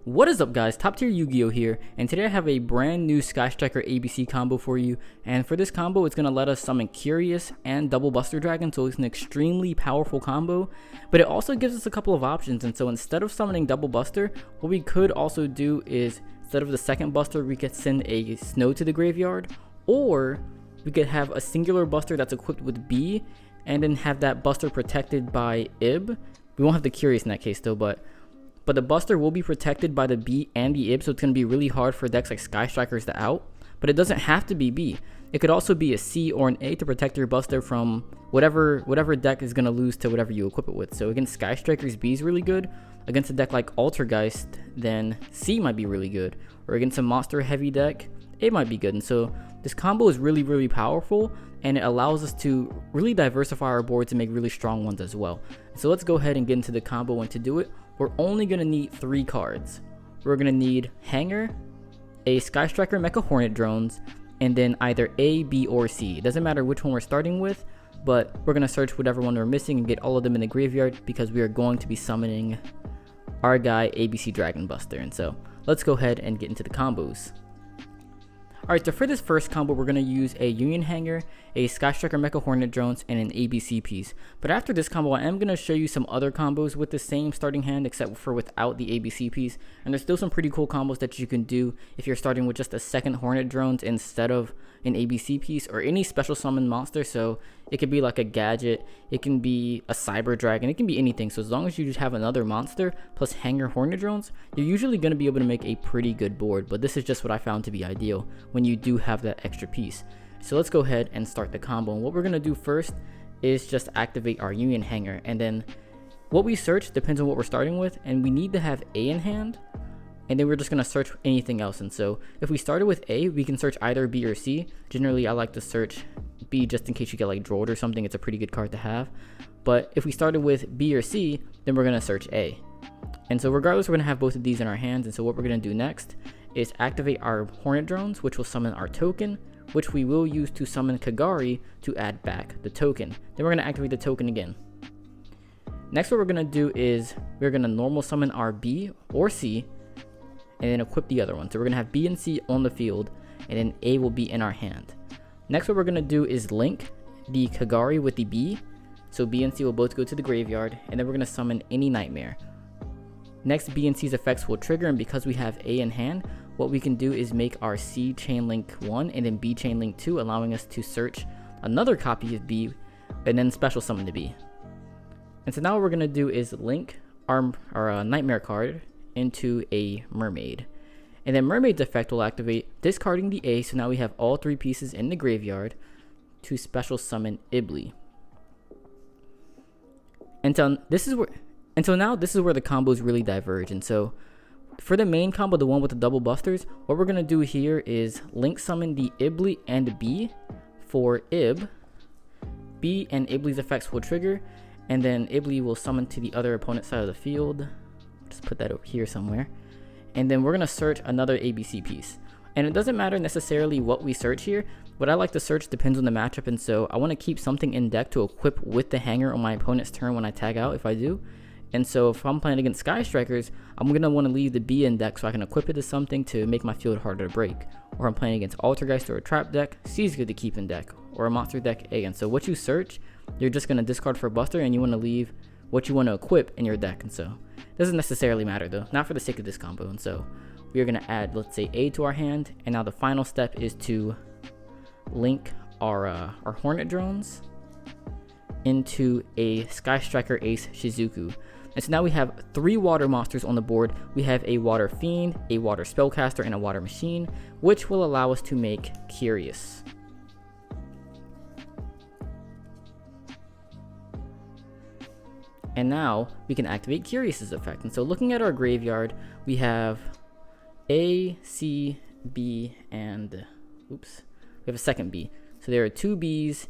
What is up, guys? TopTierYugioh here, and today I have a brand new Sky Striker ABC combo for you. And for this combo, it's going to let us summon Curious and double Buster Dragon, so it's an extremely powerful combo. But it also gives us a couple of options, and so instead of summoning double Buster, what we could also do is, instead of the second Buster, we could send a Snow to the graveyard, or we could have a singular Buster that's equipped with B, and then have that Buster protected by Ib. We won't have the Curious in that case though, but the Buster will be protected by the B and the Ib, so it's going to be really hard for decks like Sky Strikers to out. But it doesn't have to be B. It could also be a C or an A to protect your Buster from whatever deck is going to lose to whatever you equip it with. So against Sky Strikers, B is really good. Against a deck like Altergeist, then C might be really good. Or against a monster heavy deck, A might be good. And so this combo is really powerful, and it allows us to really diversify our boards and make really strong ones as well. So let's go ahead and get into the combo. And to do it, we're only going to need 3 cards. We're going to need Hangar, a Sky Striker Mecha Hornet Drones, and then either A, B, or C. It doesn't matter which one we're starting with, but we're going to search whatever one we're missing and get all of them in the graveyard, because we are going to be summoning our guy ABC Dragon Buster. And so let's go ahead and get into the combos. Alright, so for this first combo, we're going to use a Union Hangar, a Sky Striker Mecha Hornet Drones, and an ABC piece. But after this combo, I am going to show you some other combos with the same starting hand, except for without the ABC piece. And there's still some pretty cool combos that you can do if you're starting with just a second Hornet Drones instead of an ABC piece, or any special summon monster. So it could be like a gadget, it can be a Cyber Dragon, it can be anything. So as long as you just have another monster plus Hangar Hornet Drones, you're usually going to be able to make a pretty good board. But this is just what I found to be ideal when you do have that extra piece. So let's go ahead and start the combo. And what we're going to do first is just activate our Union Hangar, and then what we search depends on what we're starting with, and we need to have A in hand, and then we're just going to search anything else. And so if we started with A, we can search either B or C. Generally I like to search B just in case you get like Drolled or something. It's a pretty good card to have. But if we started with B or C, then we're going to search A. And so regardless, we're going to have both of these in our hands. And so what we're going to do next is activate our Hornet Drones, which will summon our token, which we will use to summon Kagari to add back the token. Then we're going to activate the token again. Next, what we're going to do is we're going to normal summon our B or C, and then equip the other one. So we're going to have B and C on the field, and then A will be in our hand. Next, what we're going to do is link the Kagari with the B, so B and C will both go to the graveyard, and then we're going to summon any Nightmare. Next, B and C's effects will trigger, and because we have A in hand, what we can do is make our C chain link 1 and then B chain link 2, allowing us to search another copy of B and then special summon the B. And so now what we're going to do is link our Nightmare card into a Mermaid. And then Mermaid's effect will activate, discarding the A, so now we have all 3 pieces in the graveyard to special summon Ibli. And so now this is where the combos really diverge. And so for the main combo, the one with the double Busters, what we're going to do here is link summon the Ibli and B for Ib. B and Ibli's effects will trigger, and then Ibli will summon to the other opponent's side of the field. Just put that over here somewhere. And then we're going to search another ABC piece. And it doesn't matter necessarily what we search here. What I like to search depends on the matchup, and so I want to keep something in deck to equip with the Hangar on my opponent's turn when I tag out, if I do. And so if I'm playing against Sky Strikers, I'm going to want to leave the B in deck so I can equip it to something to make my field harder to break. Or I'm playing against Altergeist or a trap deck, C is good to keep in deck. Or a monster deck, A. And so what you search, you're just going to discard for a Buster, and you want to leave what you want to equip in your deck. And so it doesn't necessarily matter though, not for the sake of this combo. And so we are going to add, let's say, A to our hand. And now the final step is to link our Hornet Drones into a Sky Striker Ace Shizuku. And so now we have 3 water monsters on the board. We have a Water Fiend, a Water Spellcaster, and a Water Machine, which will allow us to make Curious. And now we can activate Curious's effect. And so looking at our graveyard, we have A, C, B, and we have a second B. So there are 2 Bs,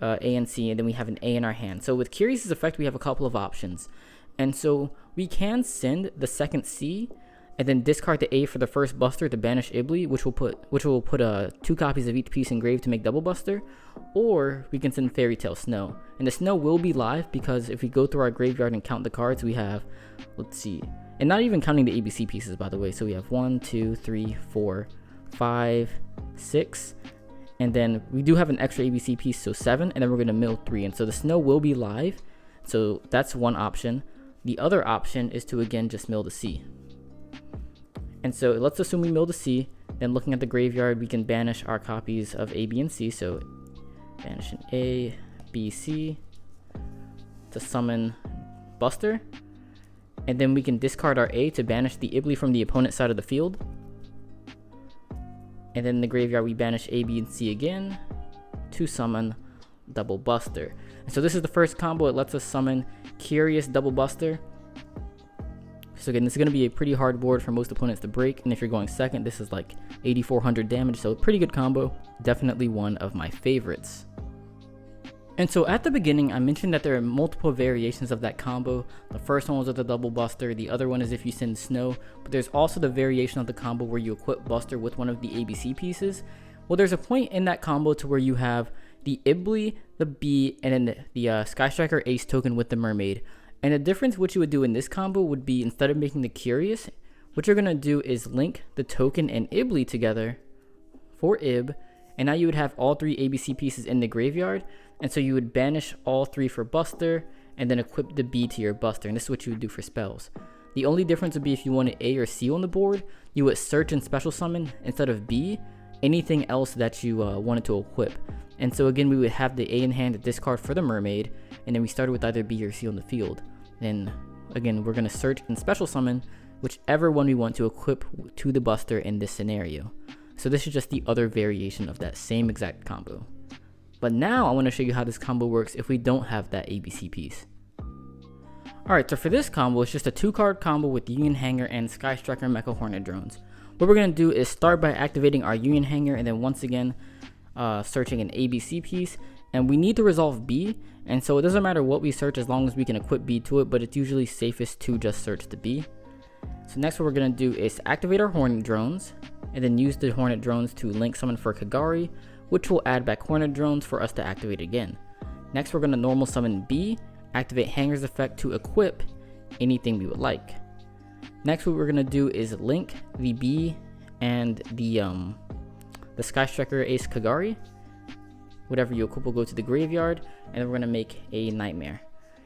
A and C, and then we have an A in our hand. So with Curious's effect, we have a couple of options. And so we can send the second C and then discard the A for the first Buster to banish Ibli, which will put 2 copies of each piece engraved to make double Buster, or we can send Fairy Tale Snow. And the Snow will be live because if we go through our graveyard and count the cards, we have, let's see, And not even counting the ABC pieces, by the way. So we have 1, 2, 3, 4, 5, 6. And then we do have an extra ABC piece, so 7. And then we're going to mill 3. And so the snow will be live. So that's one option. The other option is to, again, just mill the C. And so let's assume we mill the C. Then looking at the graveyard, we can banish our copies of A, B, and C. So banish an A, B, C to summon Buster. And then we can discard our A to banish the Ibly from the opponent's side of the field. And then in the graveyard, we banish A, B, and C again to summon Double Buster. And so this is the first combo. It lets us summon Curious Double Buster. So again, this is going to be a pretty hard board for most opponents to break. And if you're going second, this is like 8,400 damage. So pretty good combo. Definitely one of my favorites. And so at the beginning, I mentioned that there are multiple variations of that combo. The first one was with the Double Buster. The other one is if you send Snow. But there's also the variation of the combo where you equip Buster with one of the ABC pieces. Well, there's a point in that combo to where you have the Ibly, the B, and then the Sky Striker Ace token with the Mermaid. And the difference what you would do in this combo would be, instead of making the Curious, what you're going to do is link the token and Ibly together for Ib. And now you would have all 3 ABC pieces in the graveyard. And so you would banish all 3 for Buster and then equip the B to your Buster. And this is what you would do for spells. The only difference would be if you wanted A or C on the board, you would search and special summon instead of B anything else that you wanted to equip. And so again, we would have the A in hand to discard for the Mermaid. And then we started with either B or C on the field. Then again, we're going to search and special summon whichever one we want to equip to the Buster in this scenario. So this is just the other variation of that same exact combo. But now I want to show you how this combo works if we don't have that ABC piece. Alright, so for this combo, it's just a 2-card combo with Union Hangar and Sky Striker Mecha Hornet drones. What we're going to do is start by activating our Union Hangar and then once again searching an ABC piece. And we need to resolve B, and so it doesn't matter what we search as long as we can equip B to it, but it's usually safest to just search the B. So next what we're going to do is activate our Hornet drones and then use the Hornet drones to link summon for Kagari, which will add back Hornet drones for us to activate again. Next we're going to normal summon B, activate Hangar's effect to equip anything we would like. Next what we're going to do is link the B and the Sky Striker Ace Kagari. Whatever you equip will go to the graveyard, and then we're going to make a Nightmare.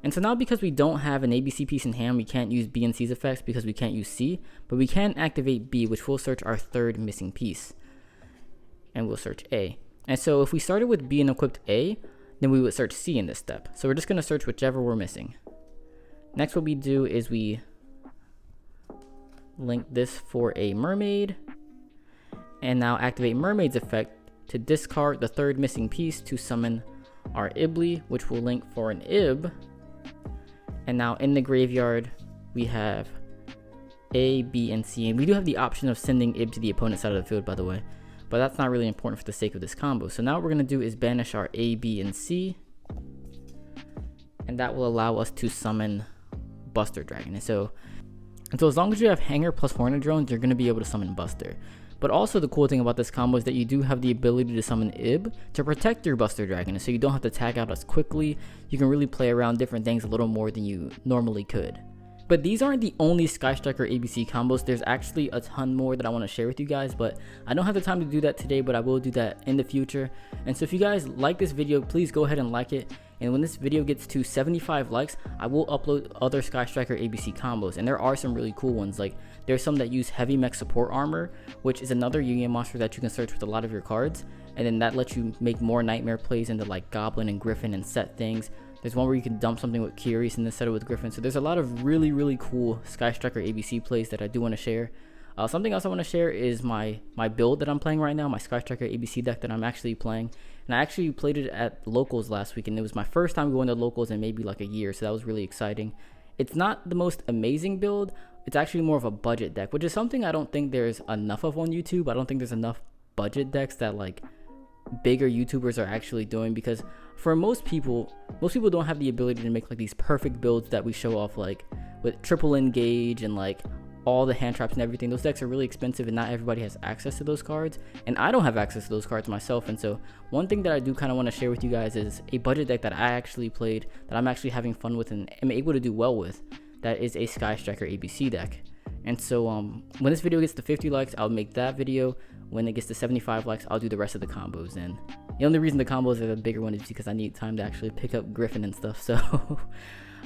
And so now because we don't have an ABC piece in hand, we can't use B and C's effects because we can't use C, but we can activate B, which will search our third missing piece. And we'll search A. And so if we started with B and equipped A, then we would search C in this step. So we're just going to search whichever we're missing. Next what we do is we link this for a Mermaid, and now activate Mermaid's effect to discard the third missing piece to summon our Ibly, which will link for an Ib. And now in the graveyard, we have A, B, and C. And we do have the option of sending Ib to the opponent's side of the field, by the way. But that's not really important for the sake of this combo. So now what we're going to do is banish our A, B, and C. And that will allow us to summon Buster Dragon. And so as long as you have Hangar plus Hornet drones, you're going to be able to summon Buster. But also the cool thing about this combo is that you do have the ability to summon Ib to protect your Buster Dragon, so you don't have to tag out as quickly. You can really play around different things a little more than you normally could. But these aren't the only Sky Striker ABC combos. There's actually a ton more that I want to share with you guys, but I don't have the time to do that today, but I will do that in the future. And so if you guys like this video, please go ahead and like it. And when this video gets to 75 likes, I will upload other Sky Striker ABC combos. And there are some really cool ones. Like there's some that use heavy mech support armor, which is another Yu-Gi-Oh monster that you can search with a lot of your cards. And then that lets you make more Nightmare plays into like Goblin and Griffin and set things. There's one where you can dump something with Curious and then set it with Griffin. So there's a lot of really, really cool Sky Striker ABC plays that I do want to share. Something else I want to share is my build that I'm playing right now, my Sky Striker ABC deck that I'm actually playing. And I actually played it at locals last week, and it was my first time going to locals in maybe like a year, so that was really exciting. It's not the most amazing build. It's actually more of a budget deck, which is something I don't think there's enough of on YouTube. I don't think there's enough budget decks that like bigger YouTubers are actually doing, because for most people don't have the ability to make like these perfect builds that we show off, like with triple engage and like all the hand traps and everything. Those decks are really expensive and not everybody has access to those cards, and I don't have access to those cards myself. And so one thing that I do kind of want to share with you guys is a budget deck that I actually played, that I'm actually having fun with and am able to do well with, that is a Sky Striker ABC deck. And so when this video gets to 50 likes, I'll make that video. When it gets to 75 likes, I'll do the rest of the combos. And the only reason the combos are the bigger one is because I need time to actually pick up Griffin and stuff. So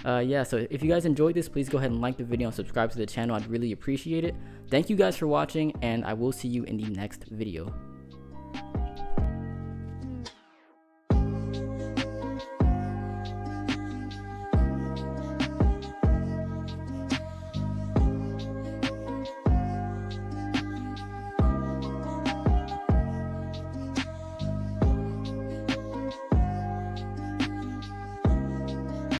yeah, so if you guys enjoyed this, please go ahead and like the video and subscribe to the channel. I'd really appreciate it. Thank you guys for watching, and I will see you in the next video.